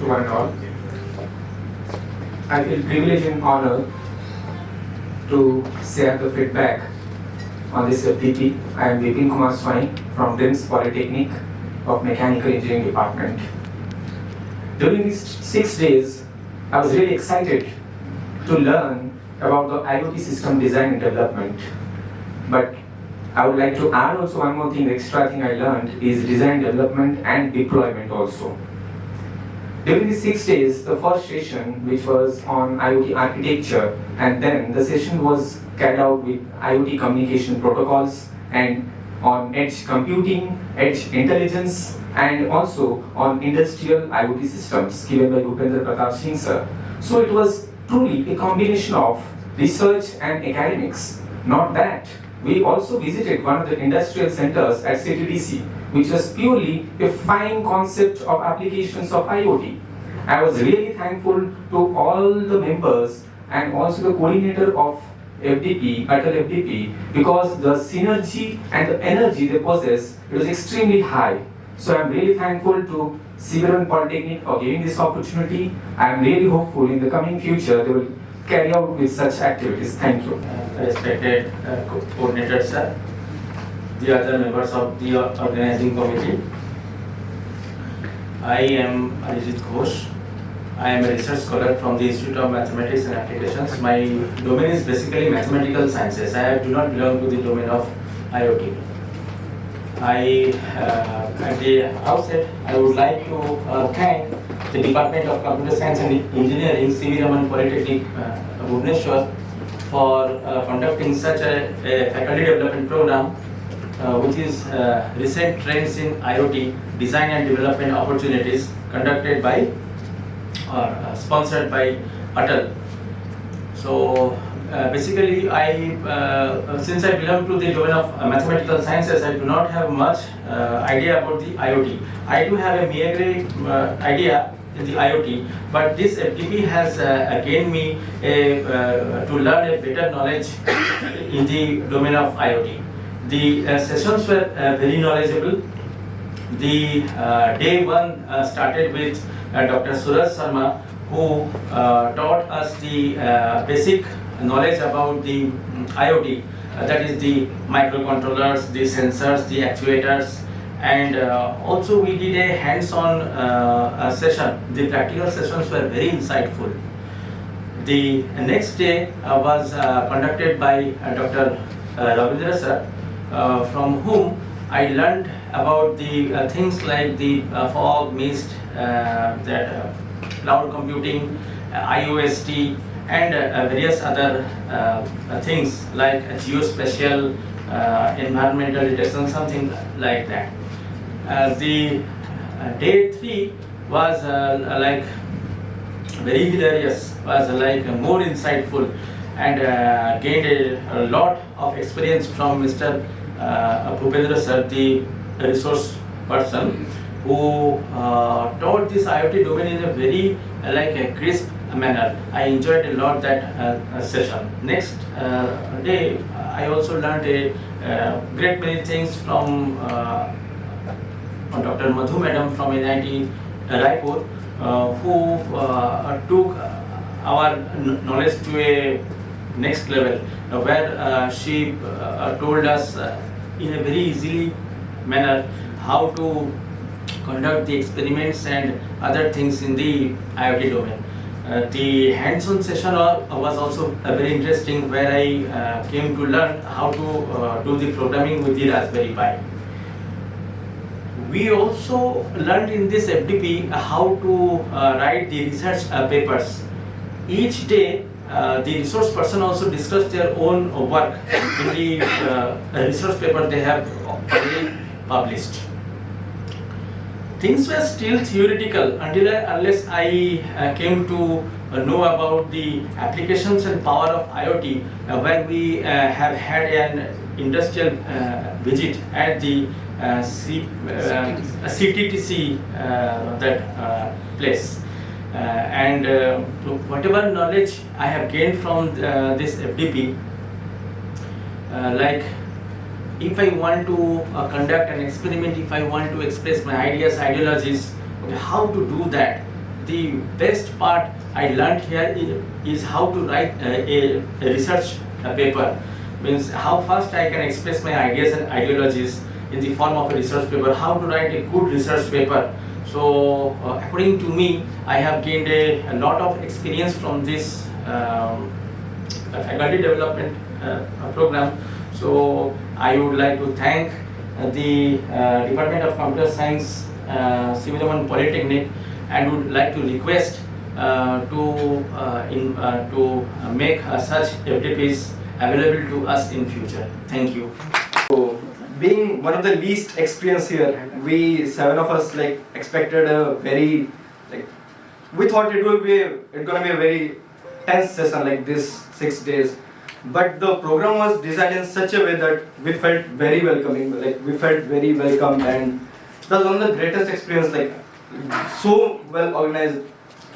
to one and all. I feel privileged and honored to share the feedback on this FDP. I am Vipin Kumar Swai from DIMS Polytechnic of Mechanical Engineering Department. During these 6 days, I was really excited to learn about the IoT system design and development. But I would like to add also one more thing, the extra thing I learned is design, development and deployment also. During these 6 days, the first session, which was on IoT architecture, and then the session was carried out with IoT communication protocols and on edge computing, edge intelligence, and also on industrial IoT systems given by Bhupendra Pratap Singh sir. So it was truly a combination of research and academics. Not that, we also visited one of the industrial centers at CTDC, which was purely a fine concept of applications of IoT. I was really thankful to all the members and also the coordinator of FDP, ATAL FDP, because the synergy and the energy they possess, it was extremely high. So I'm really thankful to Sibiran Polytechnic for giving this opportunity. I'm really hopeful in the coming future they will carry out with such activities. Thank you. Respected coordinator sir, the other members of the organizing committee. I am Arijit Ghosh. I am a research scholar from the Institute of Mathematics and Applications. My domain is basically mathematical sciences. I do not belong to the domain of IoT. At the outset, I would like to thank the Department of Computer Science and Engineering, C.V. Raman Polytechnic, Bhubaneswar, for conducting such a faculty development program, which is recent trends in IoT design and development opportunities, conducted by or sponsored by ATAL. So basically, since I belong to the domain of mathematical sciences, I do not have much idea about the IoT. I do have a mere idea in the IoT, but this FDP has gained me to learn a better knowledge in the domain of IoT. The sessions were very knowledgeable. The day one started with Dr. Suraj Sharma, who taught us the basic knowledge about the IoT, that is the microcontrollers, the sensors, the actuators, and also we did a hands-on session. The practical sessions were very insightful. The next day was conducted by Dr. Ravindra sir, from whom I learned about the things like the fog, mist, cloud computing, IOST, and various other things like geospatial, environmental detection, something like that. The day 3 was like very hilarious, was like more insightful, and gained a lot of experience from Mr. Bhupendra sir, the resource person, who taught this IoT domain in a very like a crisp manner. I enjoyed a lot that session. Next day, I also learned a great many things from Dr. Madhu Madam from NIT Raipur, who took our knowledge to a next level, where she told us in a very easy manner how to conduct the experiments and other things in the IoT domain. The hands-on session was also very interesting, where I came to learn how to do the programming with the Raspberry Pi. We also learned in this FDP how to write the research papers. Each day, the resource person also discussed their own work in the research paper they have already published. Things were still theoretical unless I came to know about the applications and power of IoT when we have had an industrial visit at the CTTC that place. And whatever knowledge I have gained from this FDP, like if I want to conduct an experiment, if I want to express my ideas, ideologies, okay, how to do that? the best part I learned here is how to write a research paper. Means how fast I can express my ideas and ideologies in the form of a research paper, how to write a good research paper. So according to me, I have gained a lot of experience from this faculty development program. So I would like to thank the Department of Computer Science, Civil Polytechnic, and would like to request to make such FDPs available to us in future. Thank you. So, being one of the least experienced here, we 7 of us expected a very we thought it's gonna be a very tense session like this 6 days. But the program was designed in such a way that we felt very welcoming, we felt very welcome, and it was one of the greatest experience, so well organized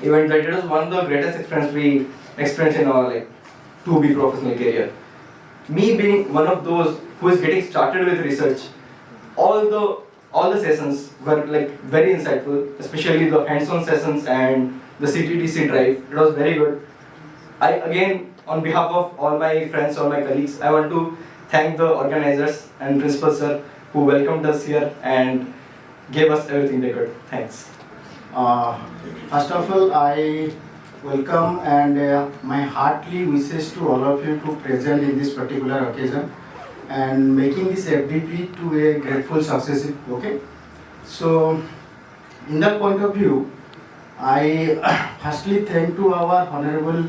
event that it was one of the greatest experience we experienced in our 2B professional career. Me being one of those who is getting started with research, all the sessions were very insightful, especially the hands-on sessions and the CTDC drive. It was very good. I again, on behalf of all my friends, all my colleagues, I want to thank the organizers and principal sir who welcomed us here and gave us everything they could. Thanks. First of all, I welcome and my heartily wishes to all of you to present in this particular occasion and making this FDP to a grateful success. Okay. So, in that point of view, I firstly thank to our honorable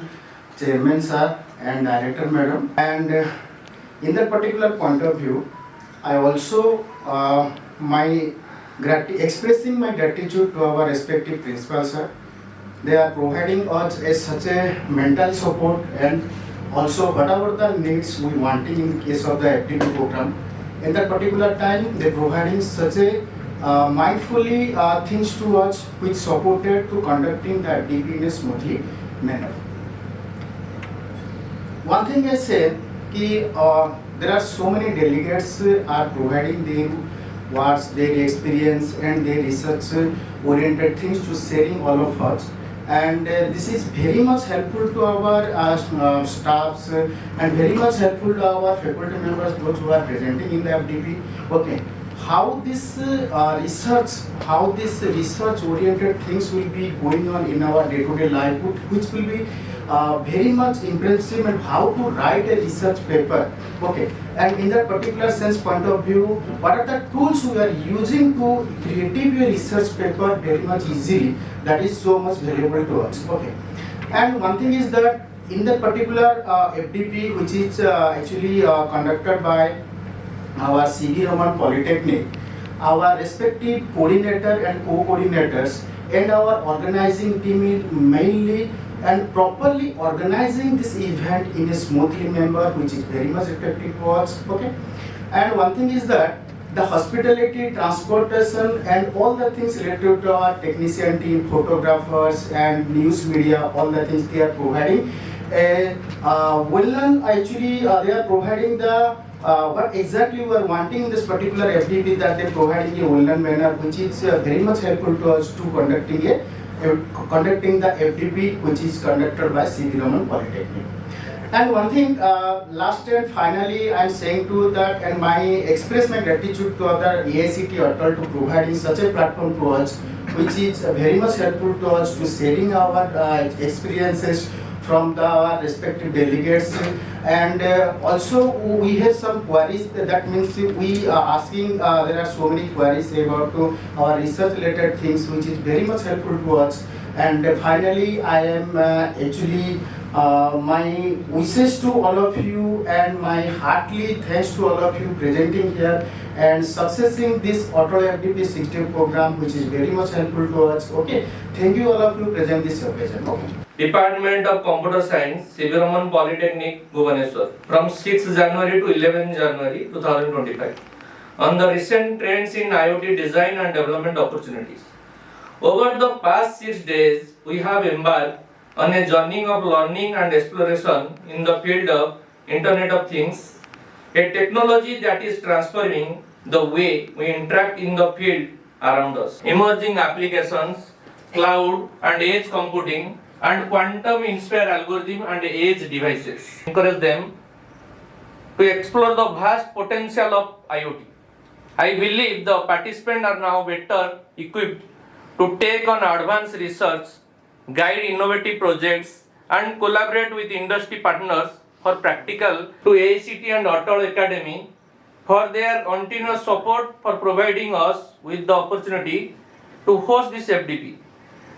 chairman sir and director madam, and in that particular point of view, I also expressing my gratitude to our respective principals sir. They are providing us such a mental support and also whatever the needs we wanting in case of the FDP program. In that particular time, they providing such a mindfully things to us which supported to conducting the FDP in a smoothly manner. One thing I said, there are so many delegates are providing their experience and their research oriented things to sharing all of us. And this is very much helpful to our staffs and very much helpful to our faculty members, those who are presenting in the FDP. Okay, how this research oriented things will be going on in our day-to-day life, which will be very much impressive, and how to write a research paper. Okay, and in that particular sense point of view, what are the tools we are using to create a research paper very much easily, that is so much valuable to us. Okay, and one thing is that in that particular FDP, which is actually conducted by our CV Roman Polytechnic, our respective coordinator and co-coordinators and our organizing team is mainly and properly organizing this event in a smoothly manner, which is very much effective to us. Okay, and one thing is that the hospitality, transportation, and all the things related to our technician team, photographers, and news media, all the things they are providing. Actually, they are providing the what exactly we are wanting in this particular FDP, that they are providing a well-known manner, which is very much helpful to us to conducting the FDP, which is conducted by CV Roman Polytechnic. And one thing, last and finally, I am saying to that, and express my gratitude to other AICT ATAL to providing such a platform to us, which is very much helpful to us to sharing our experiences from the respective delegates. And also we have some queries, that means we are asking, there are so many queries about our research related things, which is very much helpful to us. And finally, I am actually my wishes to all of you and my heartily thanks to all of you presenting here and successing this ATAL FDP 16 program, which is very much helpful to us. Okay, thank you all of you present this occasion. Okay. Department of Computer Science, CV Roman Polytechnic, Bhubaneswar, from 6 January to 11 January 2025, on the recent trends in IoT design and development opportunities. Over the past 6 days, we have embarked on a journey of learning and exploration in the field of Internet of Things, a technology that is transforming the way we interact in the field around us. Emerging applications cloud and edge computing, and quantum inspired algorithm and edge devices. Encourage them to explore the vast potential of IoT. I believe the participants are now better equipped to take on advanced research, guide innovative projects, and collaborate with industry partners for practical to AICT and ATAL Academy for their continuous support for providing us with the opportunity to host this FDP.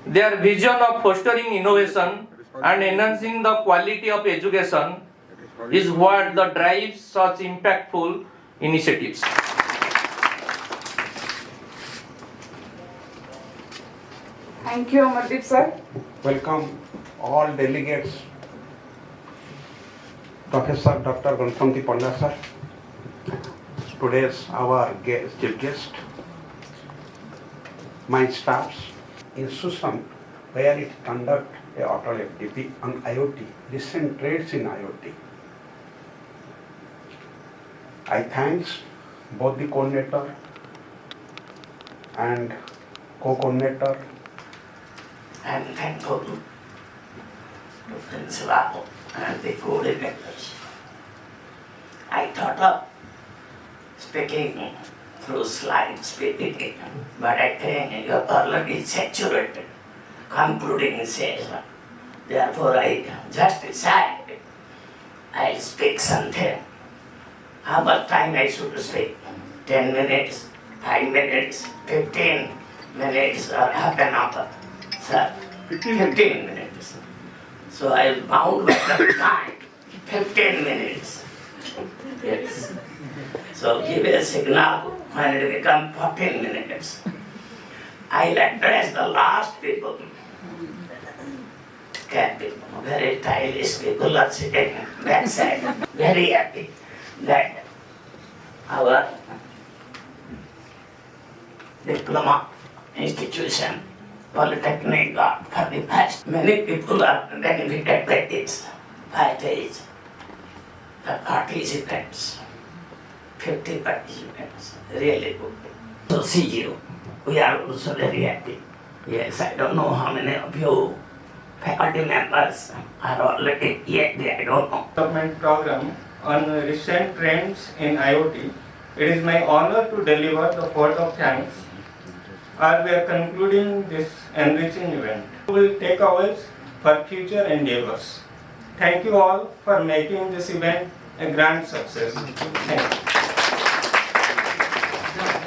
Their vision of fostering innovation and enhancing the quality of education is what the drives such impactful initiatives. Thank you, Amardeep sir. Welcome all delegates, Professor Dr. Ganpati Panda sir, today's our chief guest, my staffs, institution where it conduct a ATAL FDP on IoT, recent trends in IoT. I thanks both the coordinator and co-coordinator and thankful to Principal and the coordinators. I thought of speaking through slides, but I think you're already saturated, concluding session. Therefore, I just decided I'll speak something. How much time I should speak? 10 minutes, 5 minutes, 15 minutes, or half an hour? Sir, 15 minutes. So I bound by the time, 15 minutes. Yes. So give a signal when it becomes 14 minutes. I'll address the last people. People, very stylish people are sitting backside, very happy that our diploma institution, Polytechnic, got for the past. Many people are benefited by this. That is, the participants, 50 participants, really good. So see you, we are also very happy. Yes, I don't know how many of you faculty members are already here, I don't know. Development program on recent trends in IoT. It is my honor to deliver the vote of thanks as we are concluding this enriching event. We will take ours for future endeavors. Thank you all for making this event a grand success. Thank you.